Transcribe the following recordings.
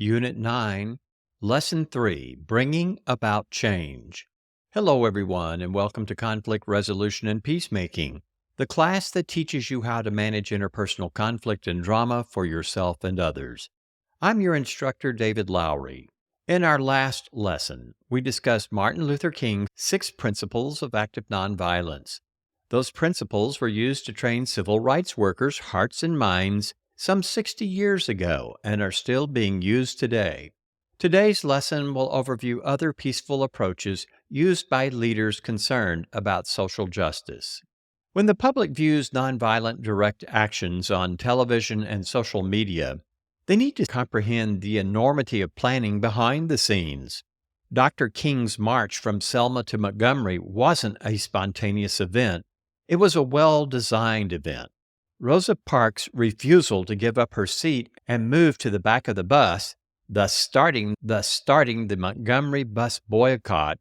Unit 9, Lesson 3, Bringing About Change. Hello, everyone, and welcome to Conflict Resolution and Peacemaking, the class that teaches you how to manage interpersonal conflict and drama for yourself and others. I'm your instructor, David Lowry. In our last lesson, we discussed Martin Luther King's 6 principles of active nonviolence. Those principles were used to train civil rights workers' hearts and minds some 60 years ago and are still being used today. Today's lesson will overview other peaceful approaches used by leaders concerned about social justice. When the public views nonviolent direct actions on television and social media, they need to comprehend the enormity of planning behind the scenes. Dr. King's march from Selma to Montgomery wasn't a spontaneous event. It was a well-designed event. Rosa Parks' refusal to give up her seat and move to the back of the bus, thus starting the Montgomery Bus Boycott,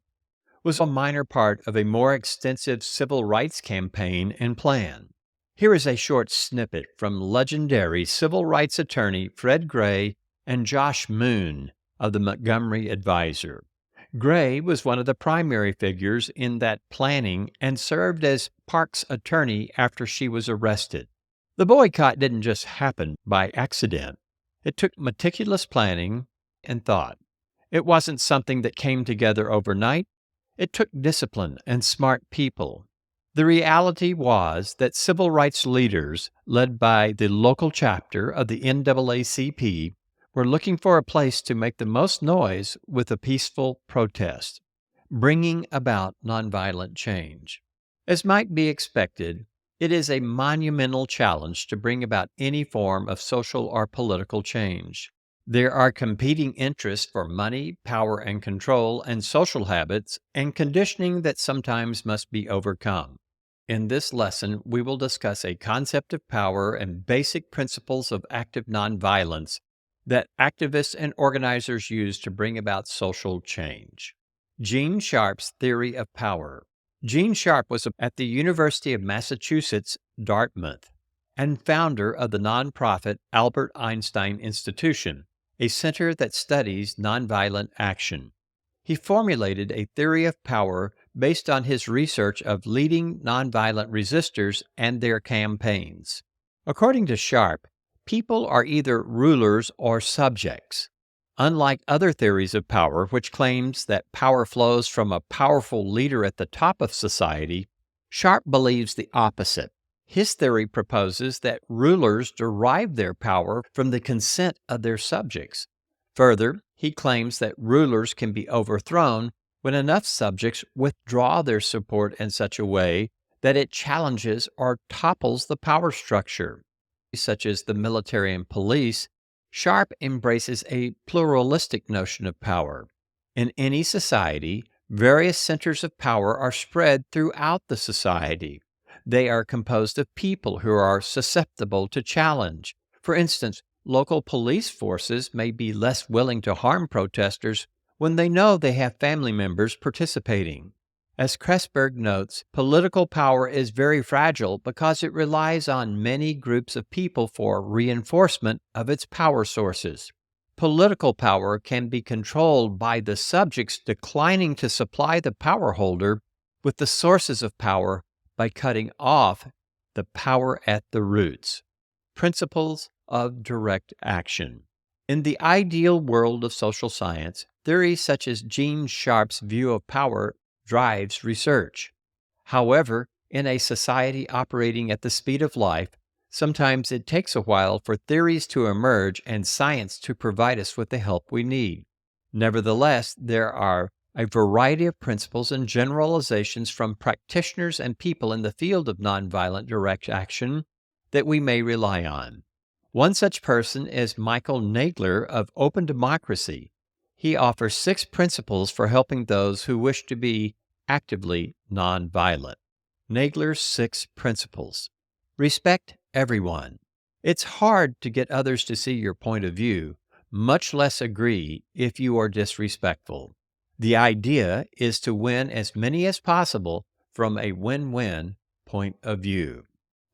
was a minor part of a more extensive civil rights campaign and plan. Here is a short snippet from legendary civil rights attorney Fred Gray and Josh Moon of the Montgomery Advisor. Gray was one of the primary figures in that planning and served as Parks' attorney after she was arrested. The boycott didn't just happen by accident. It took meticulous planning and thought. It wasn't something that came together overnight. It took discipline and smart people. The reality was that civil rights leaders, led by the local chapter of the NAACP, were looking for a place to make the most noise with a peaceful protest, bringing about nonviolent change. As might be expected, it is a monumental challenge to bring about any form of social or political change. There are competing interests for money, power and control, and social habits and conditioning that sometimes must be overcome. In this lesson, we will discuss a concept of power and basic principles of active nonviolence that activists and organizers use to bring about social change. Gene Sharp's theory of power. Gene Sharp was at the University of Massachusetts, Dartmouth, and founder of the nonprofit Albert Einstein Institution, a center that studies nonviolent action. He formulated a theory of power based on his research of leading nonviolent resistors and their campaigns. According to Sharp, people are either rulers or subjects. Unlike other theories of power, which claims that power flows from a powerful leader at the top of society, Sharp believes the opposite. His theory proposes that rulers derive their power from the consent of their subjects. Further, he claims that rulers can be overthrown when enough subjects withdraw their support in such a way that it challenges or topples the power structure. Such as the military and police, Sharp embraces a pluralistic notion of power. In any society, various centers of power are spread throughout the society. They are composed of people who are susceptible to challenge. For instance, local police forces may be less willing to harm protesters when they know they have family members participating. As Kressberg notes, political power is very fragile because it relies on many groups of people for reinforcement of its power sources. Political power can be controlled by the subjects declining to supply the power holder with the sources of power by cutting off the power at the roots. Principles of direct action. In the ideal world of social science, theories such as Gene Sharp's view of power drives research. However, in a society operating at the speed of life, sometimes it takes a while for theories to emerge and science to provide us with the help we need. Nevertheless, there are a variety of principles and generalizations from practitioners and people in the field of nonviolent direct action that we may rely on. One such person is Michael Nagler of Open Democracy. He offers 6 principles for helping those who wish to be actively nonviolent. Nagler's 6 principles. Respect everyone. It's hard to get others to see your point of view, much less agree if you are disrespectful. The idea is to win as many as possible from a win-win point of view.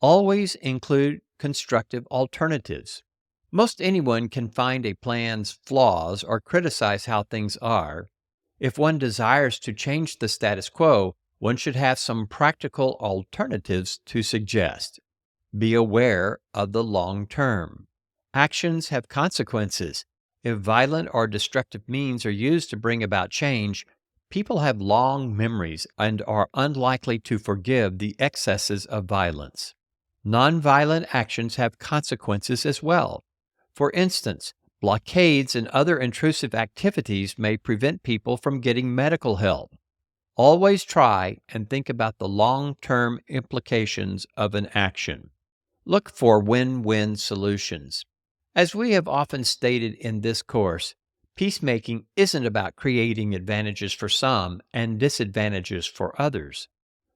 Always include constructive alternatives. Most anyone can find a plan's flaws or criticize how things are. If one desires to change the status quo, one should have some practical alternatives to suggest. Be aware of the long term. Actions have consequences. If violent or destructive means are used to bring about change, people have long memories and are unlikely to forgive the excesses of violence. Nonviolent actions have consequences as well. For instance, blockades and other intrusive activities may prevent people from getting medical help. Always try and think about the long-term implications of an action. Look for win-win solutions. As we have often stated in this course, peacemaking isn't about creating advantages for some and disadvantages for others.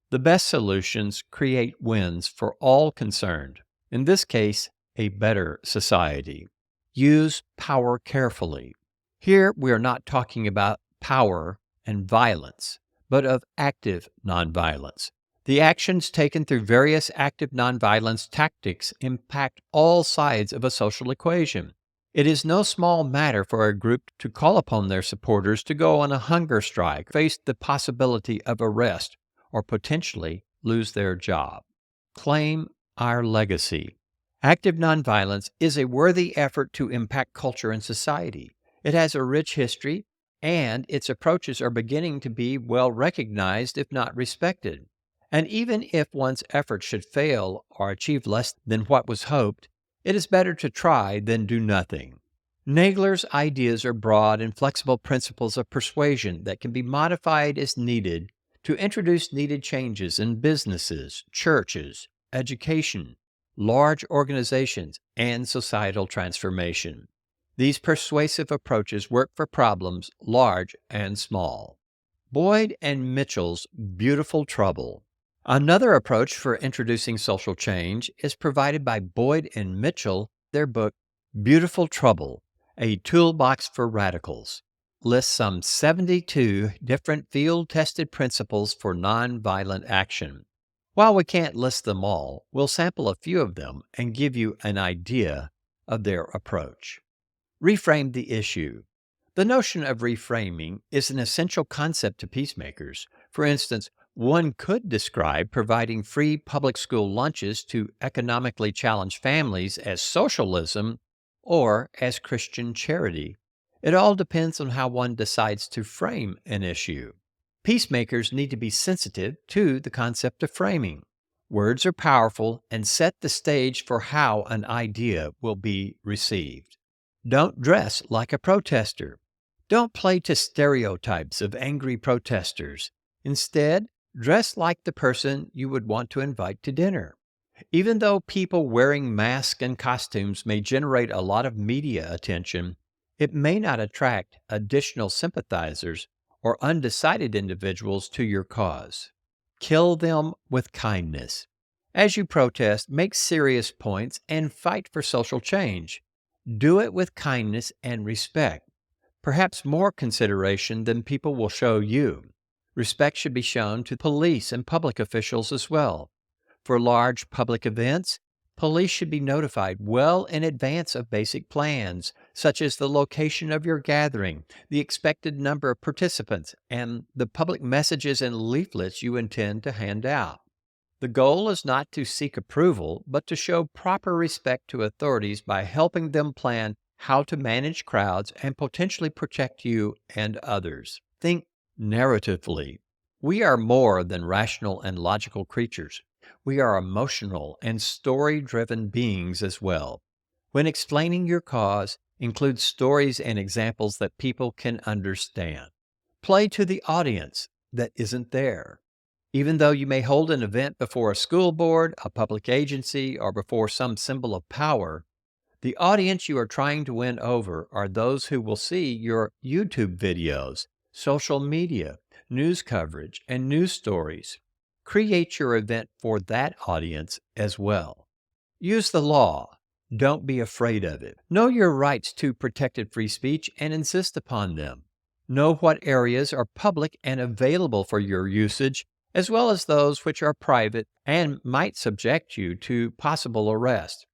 The best solutions create wins for all concerned, in this case, a better society. Use power carefully. Here we are not talking about power and violence, but of active nonviolence. The actions taken through various active nonviolence tactics impact all sides of a social equation. It is no small matter for a group to call upon their supporters to go on a hunger strike, face the possibility of arrest, or potentially lose their job. Claim our legacy. Active nonviolence is a worthy effort to impact culture and society. It has a rich history, and its approaches are beginning to be well recognized, if not respected. And even if one's efforts should fail or achieve less than what was hoped, it is better to try than do nothing. Nagler's ideas are broad and flexible principles of persuasion that can be modified as needed to introduce needed changes in businesses, churches, education, large organizations, and societal transformation. These persuasive approaches work for problems large and small. Boyd and Mitchell's Beautiful Trouble. Another approach for introducing social change is provided by Boyd and Mitchell. Their book, Beautiful Trouble, A Toolbox for Radicals, lists some 72 different field-tested principles for nonviolent action. While we can't list them all, we'll sample a few of them and give you an idea of their approach. Reframe the issue. The notion of reframing is an essential concept to peacemakers. For instance, one could describe providing free public school lunches to economically challenged families as socialism or as Christian charity. It all depends on how one decides to frame an issue. Peacemakers need to be sensitive to the concept of framing. Words are powerful and set the stage for how an idea will be received. Don't dress like a protester. Don't play to stereotypes of angry protesters. Instead, dress like the person you would want to invite to dinner. Even though people wearing masks and costumes may generate a lot of media attention, it may not attract additional sympathizers or undecided individuals to your cause. Kill them with kindness. As you protest, make serious points and fight for social change. Do it with kindness and respect, perhaps more consideration than people will show you. Respect should be shown to police and public officials as well. For large public events, police should be notified well in advance of basic plans, such as the location of your gathering, the expected number of participants, and the public messages and leaflets you intend to hand out. The goal is not to seek approval, but to show proper respect to authorities by helping them plan how to manage crowds and potentially protect you and others. Think narratively. We are more than rational and logical creatures. We are emotional and story-driven beings as well. When explaining your cause, include stories and examples that people can understand. Play to the audience that isn't there. Even though you may hold an event before a school board, a public agency, or before some symbol of power, the audience you are trying to win over are those who will see your YouTube videos, social media, news coverage, and news stories. Create your event for that audience as well. Use the law. Don't be afraid of it. Know your rights to protected free speech and insist upon them. Know what areas are public and available for your usage, as well as those which are private and might subject you to possible arrest.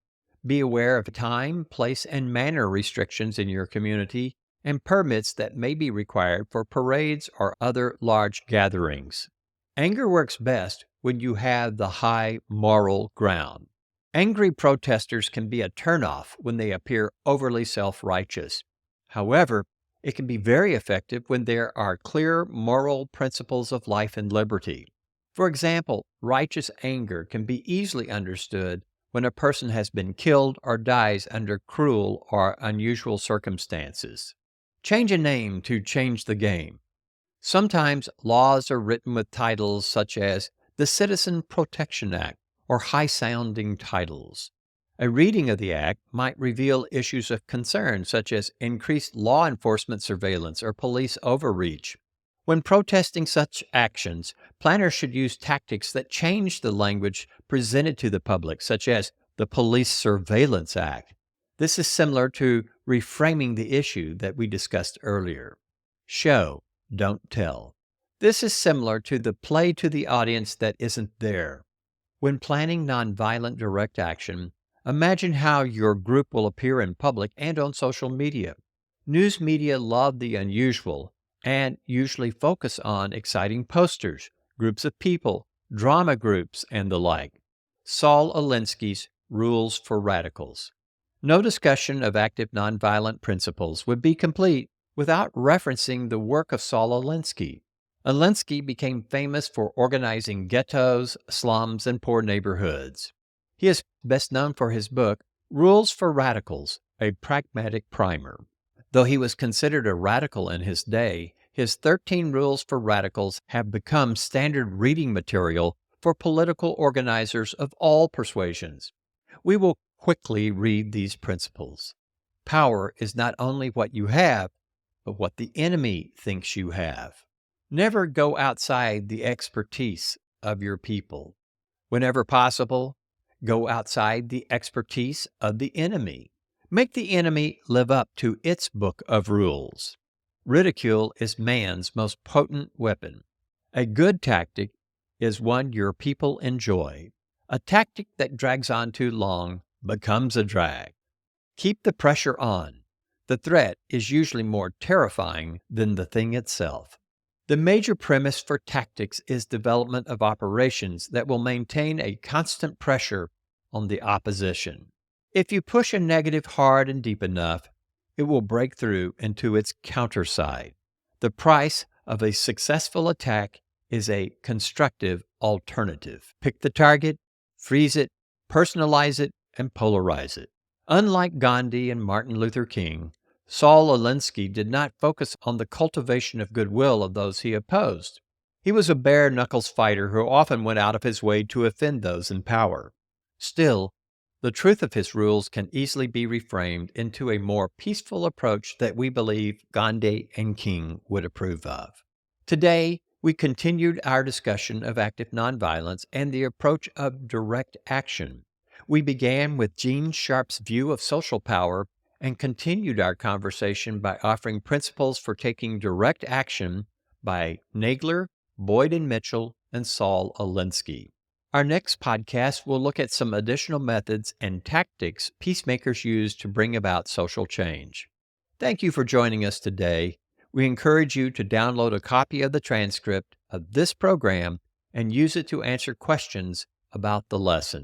Be aware of time, place, and manner restrictions in your community and permits that may be required for parades or other large gatherings. Anger works best when you have the high moral ground. Angry protesters can be a turnoff when they appear overly self-righteous. However, it can be very effective when there are clear moral principles of life and liberty. For example, righteous anger can be easily understood when a person has been killed or dies under cruel or unusual circumstances. Change a name to change the game. Sometimes laws are written with titles such as the Citizen Protection Act or high-sounding titles. A reading of the act might reveal issues of concern such as increased law enforcement surveillance or police overreach. When protesting such actions, planners should use tactics that change the language presented to the public, such as the Police Surveillance Act. This is similar to reframing the issue that we discussed earlier. Show, don't tell. This is similar to the play to the audience that isn't there. When planning nonviolent direct action, imagine how your group will appear in public and on social media. News media love the unusual and usually focus on exciting posters, groups of people, drama groups, and the like. Saul Alinsky's Rules for Radicals. No discussion of active nonviolent principles would be complete without referencing the work of Saul Alinsky. Alinsky became famous for organizing ghettos, slums, and poor neighborhoods. He is best known for his book, Rules for Radicals, a Pragmatic Primer. Though he was considered a radical in his day, his 13 Rules for Radicals have become standard reading material for political organizers of all persuasions. We will quickly read these principles. Power is not only what you have, but what the enemy thinks you have. Never go outside the expertise of your people. Whenever possible, go outside the expertise of the enemy. Make the enemy live up to its book of rules. Ridicule is man's most potent weapon. A good tactic is one your people enjoy. A tactic that drags on too long becomes a drag. Keep the pressure on. The threat is usually more terrifying than the thing itself. The major premise for tactics is development of operations that will maintain a constant pressure on the opposition. If you push a negative hard and deep enough, it will break through into its counterside. The price of a successful attack is a constructive alternative. Pick the target, freeze it, personalize it, and polarize it. Unlike Gandhi and Martin Luther King, Saul Alinsky did not focus on the cultivation of goodwill of those he opposed. He was a bare-knuckles fighter who often went out of his way to offend those in power. Still, the truth of his rules can easily be reframed into a more peaceful approach that we believe Gandhi and King would approve of. Today, we continued our discussion of active nonviolence and the approach of direct action. We began with Gene Sharp's view of social power and continued our conversation by offering principles for taking direct action by Nagler, Boyd and Mitchell, and Saul Alinsky. Our next podcast will look at some additional methods and tactics peacemakers use to bring about social change. Thank you for joining us today. We encourage you to download a copy of the transcript of this program and use it to answer questions about the lesson.